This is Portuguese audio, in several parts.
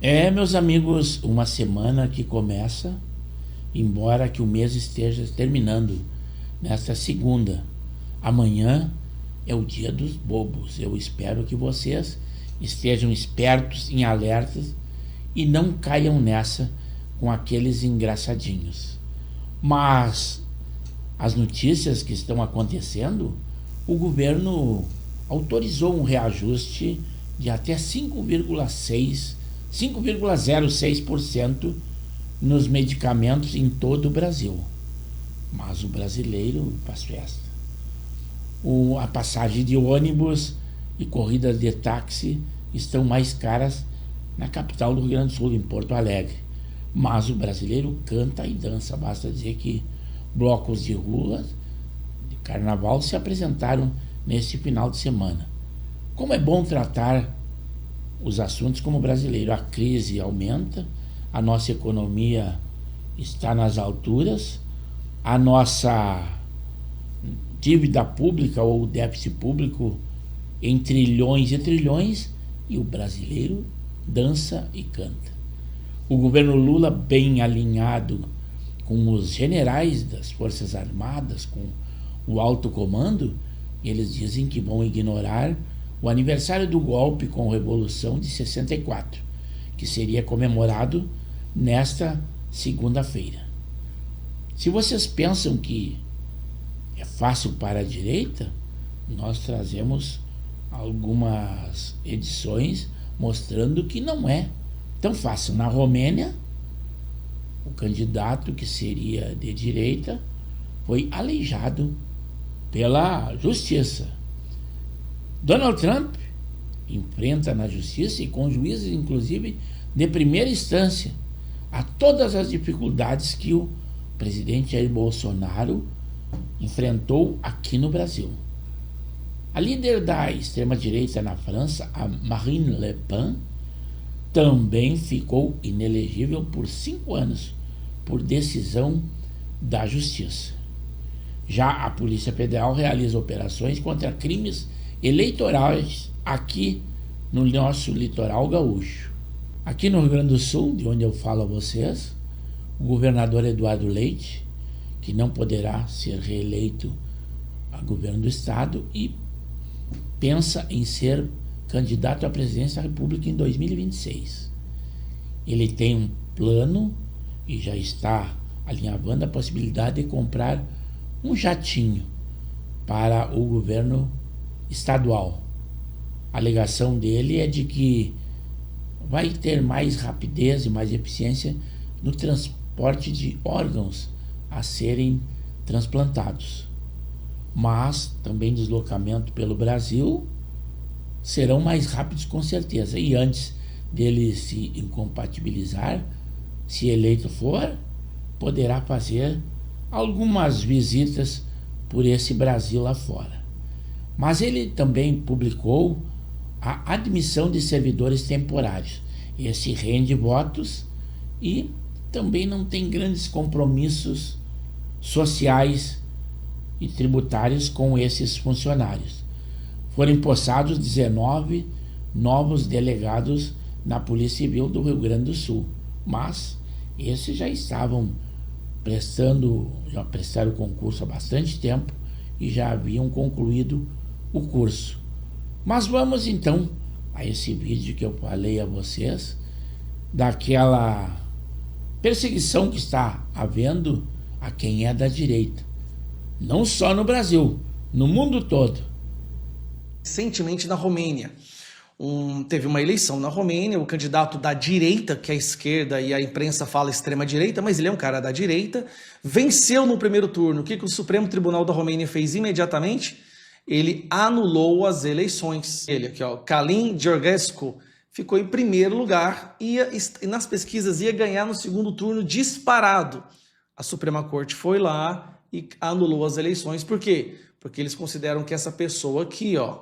Meus amigos, uma semana que começa, embora que o mês esteja terminando nesta segunda. Amanhã é o dia dos bobos. Eu espero que vocês estejam espertos, em alertas e não caiam nessa com aqueles engraçadinhos. Mas as notícias que estão acontecendo, o governo autorizou um reajuste de até 5,06% nos medicamentos em todo o Brasil. Mas o brasileiro faz festa. A passagem de ônibus e corridas de táxi estão mais caras na capital do Rio Grande do Sul, em Porto Alegre. Mas o brasileiro canta e dança. Basta dizer que blocos de rua de carnaval se apresentaram neste final de semana. Como é bom tratar os assuntos como brasileiro. A crise aumenta, a nossa economia está nas alturas, a nossa dívida pública ou déficit público em trilhões e trilhões, e o brasileiro dança e canta. O governo Lula, bem alinhado com os generais das Forças Armadas, com o alto comando, eles dizem que vão ignorar o aniversário do golpe com a Revolução de 64, que seria comemorado nesta segunda-feira. Se vocês pensam que é fácil para a direita, nós trazemos algumas edições mostrando que não é tão fácil. Na Romênia, o candidato que seria de direita foi aleijado pela justiça. Donald Trump enfrenta na justiça, e com juízes inclusive de primeira instância, a todas as dificuldades que o presidente Jair Bolsonaro enfrentou aqui no Brasil. A líder da extrema-direita na França, a Marine Le Pen, também ficou inelegível por 5 anos, por decisão da justiça. Já a Polícia Federal realiza operações contra crimes eleitorais aqui no nosso litoral gaúcho. Aqui no Rio Grande do Sul, de onde eu falo a vocês, o governador Eduardo Leite, que não poderá ser reeleito a governo do estado, e pensa em ser candidato à presidência da República em 2026. Ele tem um plano e já está alinhavando a possibilidade de comprar um jatinho para o governo estadual. A alegação dele é de que vai ter mais rapidez e mais eficiência no transporte de órgãos a serem transplantados. Mas também deslocamento pelo Brasil serão mais rápidos com certeza. E antes dele se incompatibilizar, se eleito for, poderá fazer algumas visitas por esse Brasil lá fora. Mas ele também publicou a admissão de servidores temporários. Esse rende votos e também não tem grandes compromissos sociais e tributários com esses funcionários. Foram empossados 19 novos delegados na Polícia Civil do Rio Grande do Sul, mas esses já prestaram o concurso há bastante tempo e já haviam concluído o curso. Mas vamos então a esse vídeo que eu falei a vocês, daquela perseguição que está havendo a quem é da direita, não só no Brasil, no mundo todo. Recentemente na Romênia, teve uma eleição na Romênia, o candidato da direita, que é a esquerda e a imprensa fala extrema direita, mas ele é um cara da direita, venceu no primeiro turno. O que o Supremo Tribunal da Romênia fez imediatamente? Ele anulou as eleições. Ele aqui, ó, Călin Georgescu, ficou em primeiro lugar e nas pesquisas ia ganhar no segundo turno disparado. A Suprema Corte foi lá e anulou as eleições. Por quê? Porque eles consideram que essa pessoa aqui, ó,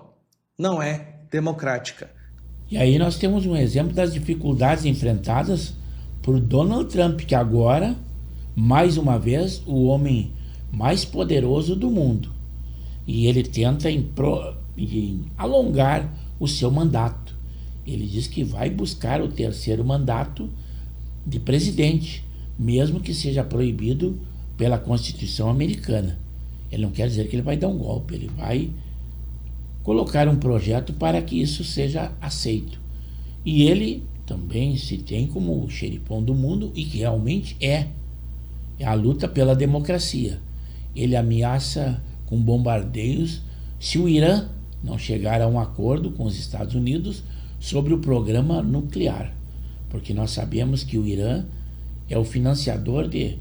não é democrática. E aí nós temos um exemplo das dificuldades enfrentadas por Donald Trump, que agora, mais uma vez, o homem mais poderoso do mundo. E ele tenta em alongar o seu mandato. Ele diz que vai buscar o terceiro mandato de presidente, mesmo que seja proibido pela Constituição americana. Ele não quer dizer que ele vai dar um golpe, ele vai colocar um projeto para que isso seja aceito. E ele também se tem como o xerifão do mundo, e que realmente é a luta pela democracia. Ele ameaça com bombardeios se o Irã não chegar a um acordo com os Estados Unidos sobre o programa nuclear, porque nós sabemos que o Irã é o financiador de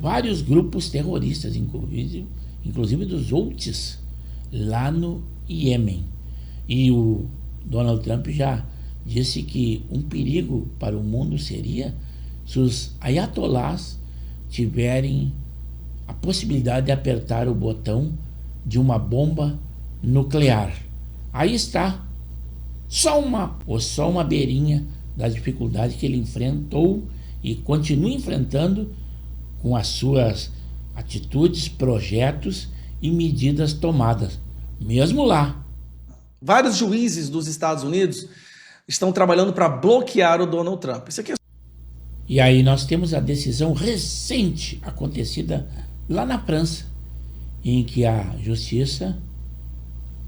vários grupos terroristas, inclusive dos Houthis, lá no Iêmen. E o Donald Trump já disse que um perigo para o mundo seria se os ayatolás tiverem a possibilidade de apertar o botão de uma bomba nuclear. Aí está só uma beirinha da dificuldade que ele enfrentou e continua enfrentando com as suas atitudes, projetos e medidas tomadas, mesmo lá. Vários juízes dos Estados Unidos estão trabalhando para bloquear o Donald Trump. Isso aqui é... E aí nós temos a decisão recente acontecida lá na França, em que a justiça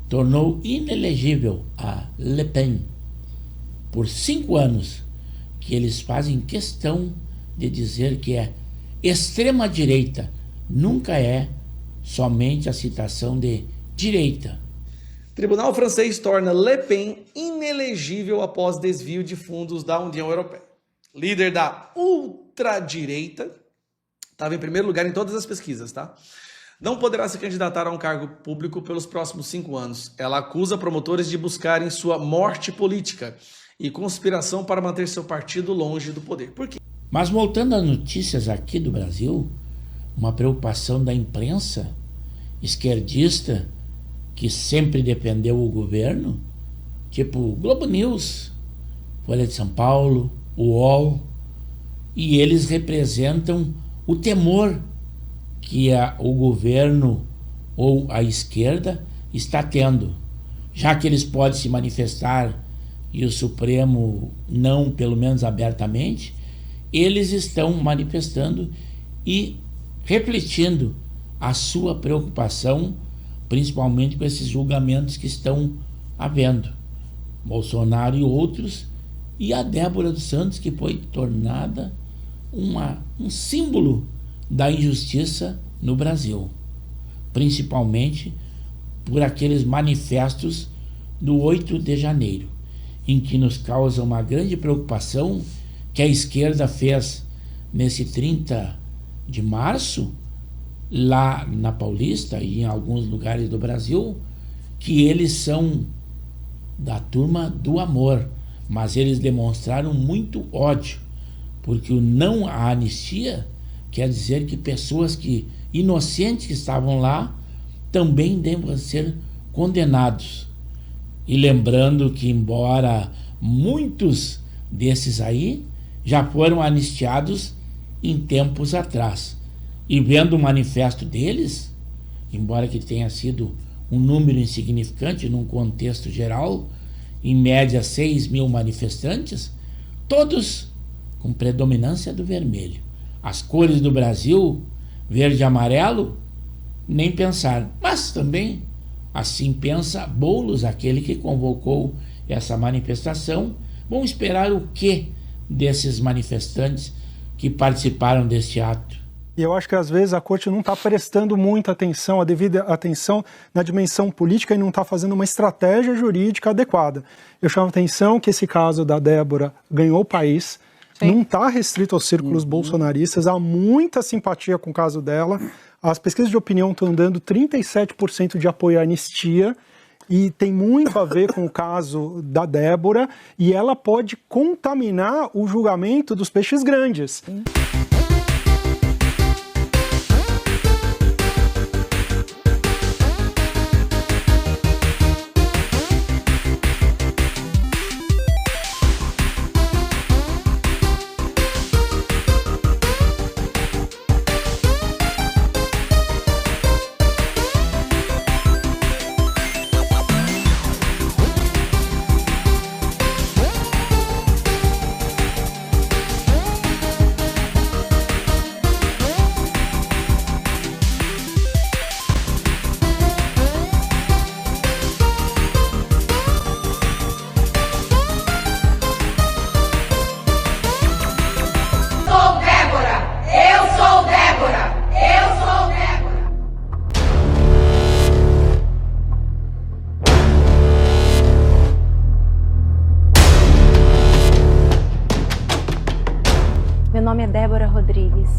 tornou inelegível a Le Pen por 5 anos, que eles fazem questão de dizer que é extrema-direita, nunca é somente a citação de direita. Tribunal francês torna Le Pen inelegível após desvio de fundos da União Europeia. Líder da ultradireita, estava em primeiro lugar em todas as pesquisas, tá? Não poderá se candidatar a um cargo público pelos próximos 5 anos. Ela acusa promotores de buscarem sua morte política e conspiração para manter seu partido longe do poder. Por quê? Mas voltando às notícias aqui do Brasil, uma preocupação da imprensa esquerdista que sempre defendeu o governo, tipo Globo News, Folha de São Paulo, o UOL, e eles representam o temor que o governo ou a esquerda está tendo, já que eles podem se manifestar e o Supremo não, pelo menos abertamente, eles estão manifestando e refletindo a sua preocupação, principalmente com esses julgamentos que estão havendo. Bolsonaro e outros, e a Débora dos Santos, que foi tornada um símbolo da injustiça no Brasil, principalmente por aqueles manifestos do 8 de janeiro, em que nos causa uma grande preocupação que a esquerda fez nesse 30 de março, lá na Paulista e em alguns lugares do Brasil, que eles são da turma do amor, mas eles demonstraram muito ódio, porque o não à anistia quer dizer que pessoas inocentes que estavam lá também devem ser condenados. E lembrando que, embora muitos desses aí já foram anistiados em tempos atrás, e vendo o manifesto deles, embora que tenha sido um número insignificante num contexto geral, em média 6.000 manifestantes, todos com predominância do vermelho. As cores do Brasil, verde e amarelo, nem pensar. Mas também, assim pensa Boulos, aquele que convocou essa manifestação. Vamos esperar o que desses manifestantes que participaram deste ato? E eu acho que às vezes a corte não está prestando muita atenção, a devida atenção na dimensão política, e não está fazendo uma estratégia jurídica adequada. Eu chamo a atenção que esse caso da Débora ganhou o país, sim, não está restrito aos círculos bolsonaristas, há muita simpatia com o caso dela. As pesquisas de opinião estão dando 37% de apoio à anistia, e tem muito a ver com o caso da Débora, e ela pode contaminar o julgamento dos peixes grandes. nome é Débora Rodrigues.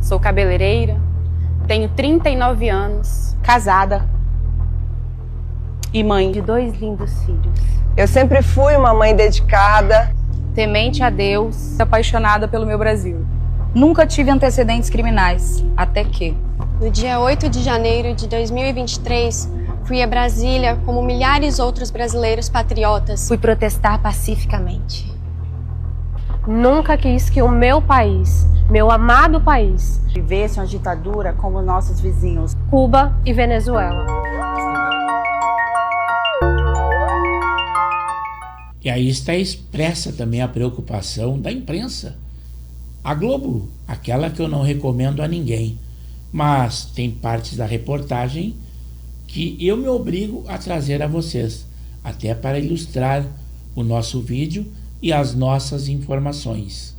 Sou cabeleireira, tenho 39 anos, casada e mãe de 2 lindos filhos. Eu sempre fui uma mãe dedicada, Temente a Deus, apaixonada pelo meu Brasil. Nunca tive antecedentes criminais, até que... No dia 8 de janeiro de 2023, fui a Brasília como milhares outros brasileiros patriotas. Fui protestar pacificamente. Nunca quis que o meu país, meu amado país, vivesse uma ditadura como nossos vizinhos, Cuba e Venezuela. E aí está expressa também a preocupação da imprensa. A Globo, aquela que eu não recomendo a ninguém, mas tem partes da reportagem que eu me obrigo a trazer a vocês, até para ilustrar o nosso vídeo e as nossas informações.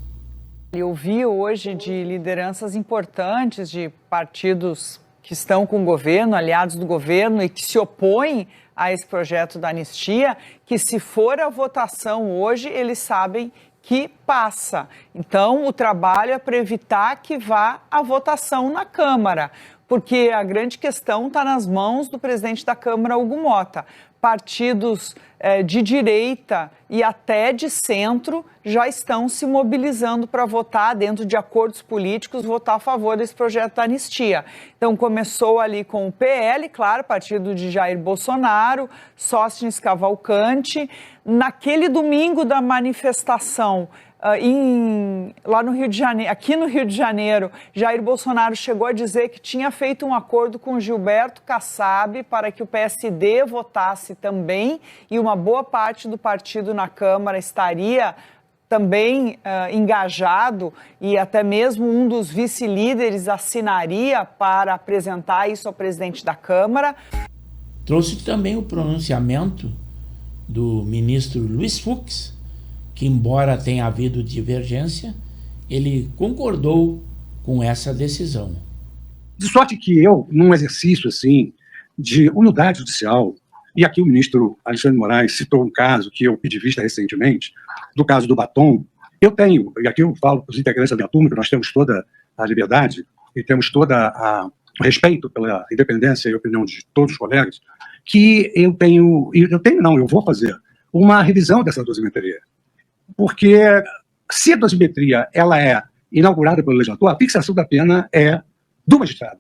Eu vi hoje de lideranças importantes de partidos que estão com o governo, aliados do governo e que se opõem a esse projeto da anistia, que se for a votação hoje, eles sabem que passa. Então, o trabalho é para evitar que vá à votação na Câmara, porque a grande questão está nas mãos do presidente da Câmara, Hugo Mota. Partidos de direita e até de centro já estão se mobilizando para votar, dentro de acordos políticos, votar a favor desse projeto da anistia. Então começou ali com o PL, claro, partido de Jair Bolsonaro, Sóstenes Cavalcante. Naquele domingo da manifestação, lá no Rio de Janeiro, aqui no Rio de Janeiro, Jair Bolsonaro chegou a dizer que tinha feito um acordo com Gilberto Kassab para que o PSD votasse também, e uma boa parte do partido na Câmara estaria também engajado, e até mesmo um dos vice-líderes assinaria para apresentar isso ao presidente da Câmara. Trouxe também o pronunciamento do ministro Luiz Fux, que, embora tenha havido divergência, ele concordou com essa decisão. De sorte que eu, num exercício assim de humildade judicial, e aqui o ministro Alexandre de Moraes citou um caso que eu pedi vista recentemente, do caso do batom, eu tenho, e aqui eu falo para os integrantes da minha turma, que nós temos toda a liberdade e temos todo o respeito pela independência e opinião de todos os colegas, que eu vou fazer uma revisão dessa dosimetria. Porque se a dosimetria ela é inaugurada pelo legislador, a fixação da pena é do magistrado.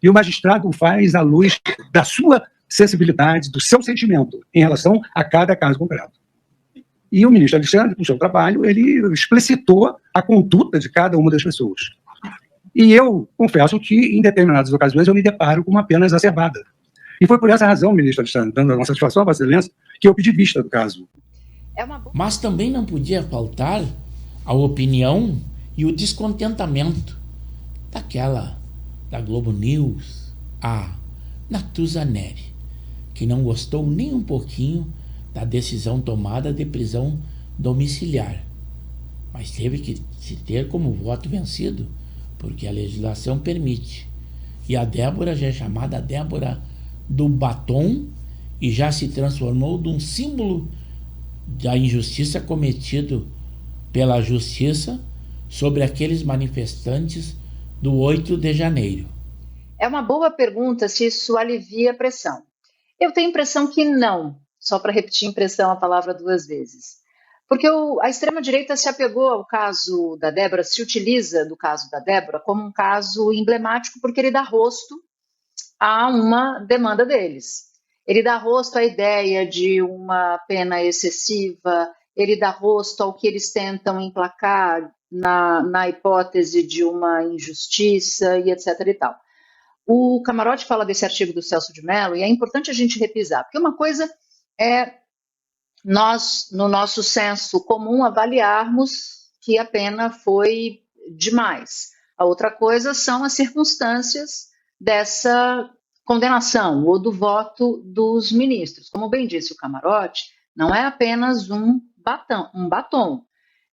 E o magistrado faz à luz da sua sensibilidade, do seu sentimento em relação a cada caso concreto. E o ministro Alexandre, no seu trabalho, ele explicitou a conduta de cada uma das pessoas. E eu confesso que, em determinadas ocasiões, eu me deparo com uma pena exacerbada. E foi por essa razão, ministro Alexandre, dando uma satisfação à Vossa Excelência, que eu pedi vista do caso. Mas também não podia faltar a opinião e o descontentamento da Globo News, a Natuza Neri, que não gostou nem um pouquinho da decisão tomada de prisão domiciliar, mas teve que se ter como voto vencido, porque a legislação permite. E a Débora já é chamada Débora do batom e já se transformou num símbolo da injustiça cometido pela justiça sobre aqueles manifestantes do 8 de janeiro. É uma boa pergunta se isso alivia a pressão. Eu tenho a impressão que não, só para repetir impressão a palavra 2 vezes. Porque a extrema-direita se apegou ao caso da Débora, se utiliza do caso da Débora como um caso emblemático, porque ele dá rosto a uma demanda deles. Ele dá rosto à ideia de uma pena excessiva, ele dá rosto ao que eles tentam emplacar na hipótese de uma injustiça e etc. e tal. O Camarote fala desse artigo do Celso de Mello e é importante a gente repisar, porque uma coisa é nós, no nosso senso comum, avaliarmos que a pena foi demais. A outra coisa são as circunstâncias dessa condenação ou do voto dos ministros. Como bem disse o Camarote, não é apenas um batom.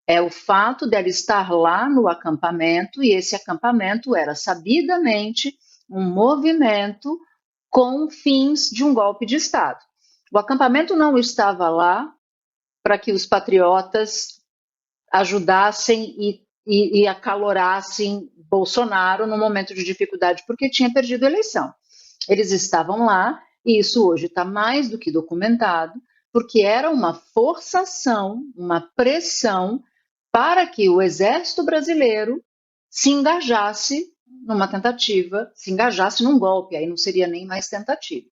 É o fato dela estar lá no acampamento, e esse acampamento era sabidamente um movimento com fins de um golpe de Estado. O acampamento não estava lá para que os patriotas ajudassem e e acalorassem Bolsonaro no momento de dificuldade, porque tinha perdido a eleição. Eles estavam lá, e isso hoje está mais do que documentado, porque era uma forçação, uma pressão para que o exército brasileiro se engajasse numa tentativa, se engajasse num golpe, aí não seria nem mais tentativa.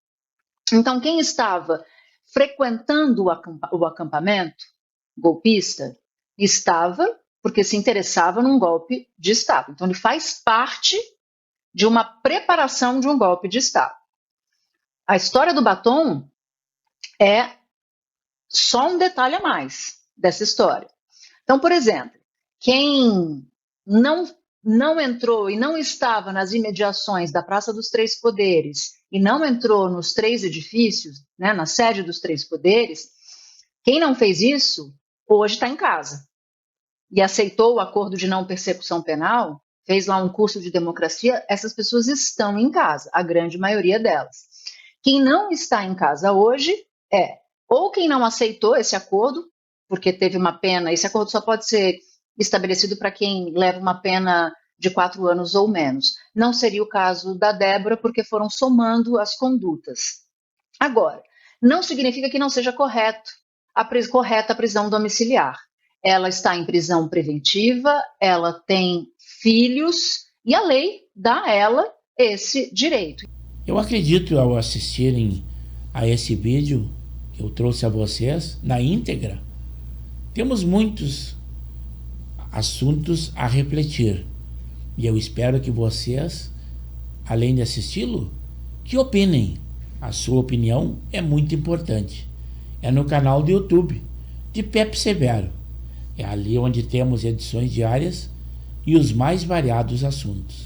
Então, quem estava frequentando o acampamento golpista estava porque se interessava num golpe de Estado. Então, ele faz parte de uma preparação de um golpe de Estado. A história do batom é só um detalhe a mais dessa história. Então, por exemplo, quem não entrou e não estava nas imediações da Praça dos Três Poderes e não entrou nos 3 edifícios, né, na sede dos 3 poderes, quem não fez isso, hoje está em casa. E aceitou o acordo de não persecução penal, fez lá um curso de democracia, essas pessoas estão em casa, a grande maioria delas. Quem não está em casa hoje ou quem não aceitou esse acordo, porque teve uma pena, esse acordo só pode ser estabelecido para quem leva uma pena de 4 anos ou menos. Não seria o caso da Débora, porque foram somando as condutas. Agora, não significa que não seja correta a prisão domiciliar. Ela está em prisão preventiva, ela tem filhos e a lei dá a ela esse direito. Eu acredito, ao assistirem a esse vídeo que eu trouxe a vocês, na íntegra, temos muitos assuntos a refletir. E eu espero que vocês, além de assisti-lo, que opinem. A sua opinião é muito importante. É no canal do YouTube de Pepe Severo. É ali onde temos edições diárias e os mais variados assuntos.